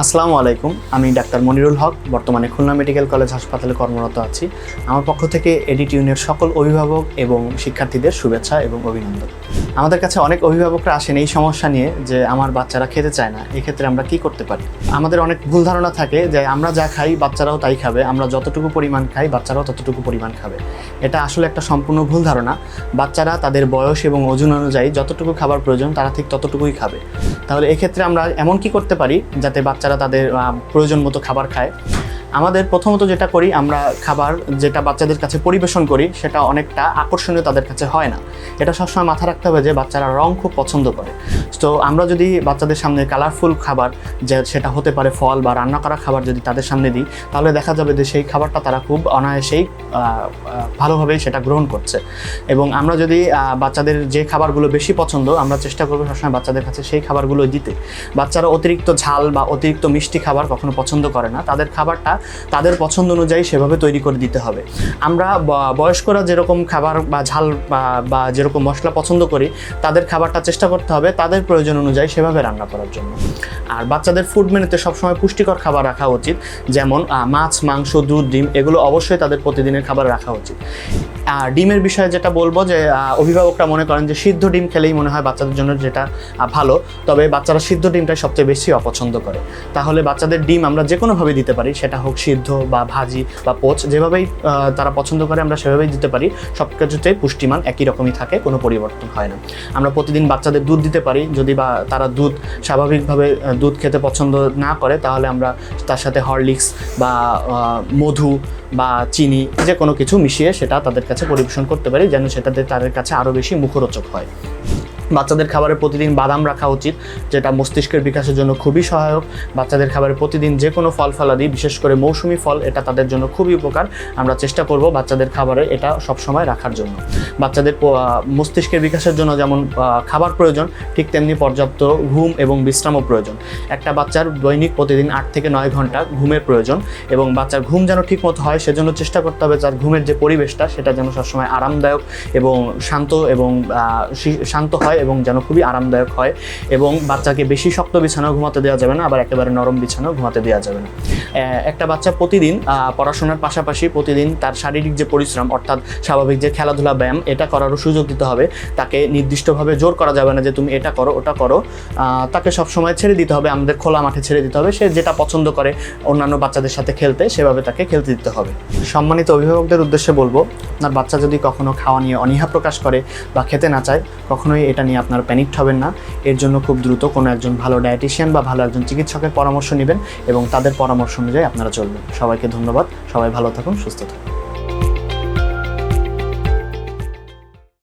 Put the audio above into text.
আসসালামু আলাইকুম, আমি ডাক্তার মনিরুল হক, বর্তমানে খুলনা মেডিকেল কলেজ হাসপাতালে কর্মরত আছি। আমার পক্ষ থেকে এডিটিউনের সকল অভিভাবক এবং শিক্ষার্থীদের শুভেচ্ছা এবং অভিনন্দন। আমাদের কাছে অনেক অভিভাবকরা আসেন এই সমস্যা নিয়ে যে আমার বাচ্চারা খেতে চায় না, এক্ষেত্রে আমরা কি করতে পারি। আমাদের অনেক ভুল ধারণা থাকে যে আমরা যা খাই বাচ্চারাও তাই খাবে, আমরা যতটুকু পরিমাণ খাই বাচ্চারাও ততটুকু পরিমাণ খাবে। এটা আসলে একটা সম্পূর্ণ ভুল ধারণা। বাচ্চারা তাদের বয়স এবং ওজন অনুযায়ী যতটুকু খাবার প্রয়োজন তারা ঠিক ততটুকুই খাবে। তাহলে এক্ষেত্রে আমরা এমন কি করতে পারি যাতে বাচ্চারা তাদের প্রয়োজন মতো খাবার খায়। আমাদের প্রথমত যেটা করি, আমরা খাবার যেটা বাচ্চাদের কাছে পরিবেশন করি সেটা অনেকটা আকর্ষণীয় তাদের কাছে হয় না। এটা সবসময় মাথায় রাখতে হবে যে বাচ্চারা রং খুব পছন্দ করে। তো আমরা যদি বাচ্চাদের সামনে কালারফুল খাবার, যে সেটা হতে পারে ফল বা রান্না করা খাবার, যদি তাদের সামনে দিই তাহলে দেখা যাবে যে সেই খাবারটা তারা খুব অনায়াসেই ভালোভাবেই সেটা গ্রহণ করছে। এবং আমরা যদি বাচ্চাদের যে খাবারগুলো বেশি পছন্দ, আমরা চেষ্টা করবো সবসময় বাচ্চাদের কাছে সেই খাবারগুলো দিতে। বাচ্চারা অতিরিক্ত ঝাল বা অতিরিক্ত মিষ্টি খাবার কখনো পছন্দ করে না। তাদের খাবারটা তাদের পছন্দ অনুযায়ী সেভাবে তৈরি করে দিতে হবে। আমরা বয়স্করা যেরকম খাবার বা ঝাল বা যেরকম মশলা পছন্দ করি, তাদের খাবারটা চেষ্টা করতে হবে তাদের প্রয়োজন অনুযায়ী সেভাবে রান্না করার জন্য। আর বাচ্চাদের ফুড মেনুতে সবসময় পুষ্টিকর খাবার রাখা উচিত, যেমন মাছ, মাংস, দুধ, ডিম, এগুলো অবশ্যই তাদের প্রতিদিনের খাবার রাখা উচিত। আর ডিমের বিষয়ে যেটা বলবো যে অভিভাবকরা মনে করেন যে সিদ্ধ ডিম খেলেই মনে হয় বাচ্চাদের জন্য যেটা ভালো, তবে বাচ্চারা সিদ্ধ ডিমটাই সবচেয়ে বেশি অপছন্দ করে। তাহলে বাচ্চাদের ডিম আমরা যে কোনোভাবে দিতে পারি, সেটা হোক সিদ্ধ বা ভাজি বা পোচ, যেভাবেই তারা পছন্দ করে আমরা সেভাবেই দিতে পারি। সব কিছুতেই পুষ্টিমান একই রকমই থাকে, কোনো পরিবর্তন হয় না। আমরা প্রতিদিন বাচ্চাদের দুধ দিতে পারি। যদি বা তারা দুধ স্বাভাবিকভাবে দুধ খেতে পছন্দ না করে, তাহলে আমরা তার সাথে হরলিক্স বা মধু বা চিনি যে কোনো কিছু মিশিয়ে সেটা তাদের কাছে পরিবেশন করতে পারি, যেন সেটাতে তাদের কাছে আরও বেশি মুখরোচক হয়। বাচ্চাদের খাবারে প্রতিদিন বাদাম রাখা উচিত, যেটা মস্তিষ্কের বিকাশের জন্য খুবই সহায়ক। বাচ্চাদের খাবারে প্রতিদিন যে কোনো ফল ফলাদি, বিশেষ করে মৌসুমি ফল, এটা তাদের জন্য খুবই উপকার। আমরা চেষ্টা করব বাচ্চাদের খাবারে এটা সবসময় রাখার জন্য। বাচ্চাদের মস্তিষ্কের বিকাশের জন্য যেমন খাবার প্রয়োজন, ঠিক তেমনি পর্যাপ্ত ঘুম এবং বিশ্রামও প্রয়োজন। একটা বাচ্চার দৈনিক প্রতিদিন 8 থেকে 9 ঘন্টা ঘুমের প্রয়োজন, এবং বাচ্চার ঘুম যেন ঠিকমতো হয় সেজন্য চেষ্টা করতে হবে তার ঘুমের যে পরিবেশটা সেটা যেন সবসময় আরামদায়ক এবং শান্ত হয় এবং যেন খুবই আরামদায়ক হয়। এবং বাচ্চাকে বেশি শক্ত বিছানাও ঘুমাতে দেওয়া যাবে না, আবার একেবারে নরম বিছানাও ঘুমাতে দেওয়া যাবে না। একটা বাচ্চা প্রতিদিন পড়াশোনার পাশাপাশি প্রতিদিন তার শারীরিক যে পরিশ্রম, অর্থাৎ স্বাভাবিক যে খেলাধুলা, ব্যায়াম, এটা করারও সুযোগ দিতে হবে। তাকে নির্দিষ্টভাবে জোর করা যাবে না যে তুমি এটা করো ওটা করো। তাকে সবসময় ছেড়ে দিতে হবে, আমাদের খোলা মাঠে ছেড়ে দিতে হবে। সে যেটা পছন্দ করে অন্যান্য বাচ্চাদের সাথে খেলতে, সেভাবে তাকে খেলতে দিতে হবে। সম্মানিত অভিভাবকদের উদ্দেশ্যে বলবো, আপনার বাচ্চা যদি কখনো খাওয়া নিয়ে অনীহা প্রকাশ করে বা খেতে না চায়, কখনোই এটা নিয়ে আপনারা প্যানিকড হবেন না। এর জন্য খুব দ্রুত কোনো একজন ভালো ডায়েটিশিয়ান বা ভালো একজন চিকিৎসকের পরামর্শ নেবেন এবং তাদের পরামর্শ অনুযায়ী আপনারা চলবেন। সবাইকে ধন্যবাদ। সবাই ভালো থাকুন, সুস্থ থাকুন।